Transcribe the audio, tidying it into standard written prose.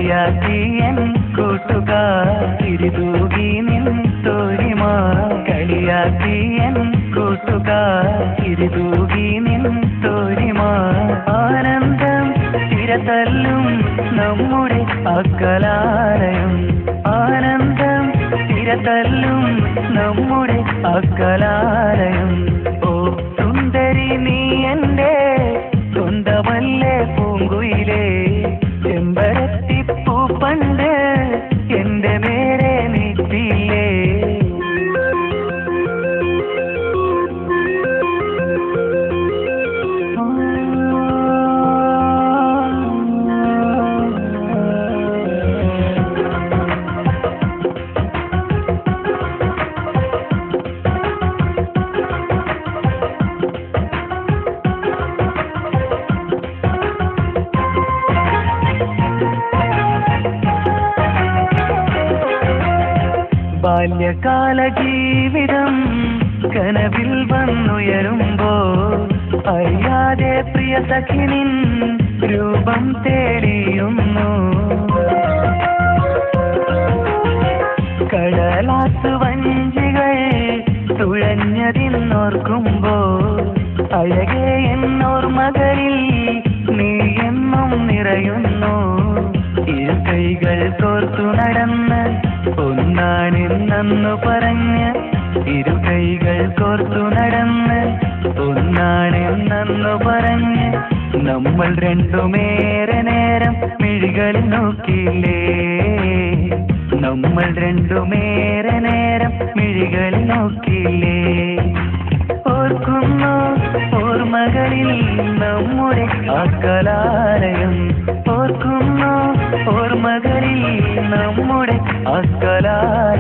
കളിയാക്കിയൻ കൂട്ടുകാർ തിരിതൂകി നിൻ തോരിമ കളിയാക്കിയൻ കൂട്ടുകാർ തിരിതൂകി നിൻ തോരിമ ആനന്ദം തിരതല്ലും നമ്മുടെ അക്കലാലയം ആനന്ദം തിരതല്ലും നമ്മുടെ അക്കലാലയം ഓ സുന്ദരി നീ എൻ്റെ സ്വന്തമല്ലേ പൂങ്കുയിലേ ചെമ്പരത്തിപ്പൂ പണ്ട് എൻ്റെ നേരെ നീട്ടിയില്ലേ ബാല്യകാല ജീവിതം കനവിൽ വന്നുയരുമ്പോൾ അറിയാതെ പ്രിയ സഖിനിൻ രൂപം തേടിയുന്നു കടലാസു വഞ്ചികൾ തുഴഞ്ഞതിന്നോർക്കുമ്പോൾ അഴകേ എന്നോർമകളിൽ നീ എന്നും നിറയുന്നു ഇരു കൈകൾ കോർത്തു നടന്ന് ഒന്നാണെന്നു പറഞ്ഞ് ഇരു കൈകൾ കോർത്തു നടന്ന് ഒന്നാണെന്നു പറഞ്ഞ് നമ്മൾ രണ്ടുമേറെ നേരം മിഴികളിൽ നോക്കിയില്ലേ നമ്മൾ രണ്ടുമേറെ നേരം മിഴികളിൽ നോക്കിയില്ലേ ഓർക്കുന്നു ഓർമ്മകളിൽ നമ്മുടെ അക്കലാലയം ഓർക്കുന്നു ഓർമ്മകളിൽ നമ്മുടെ അക്കലാലയം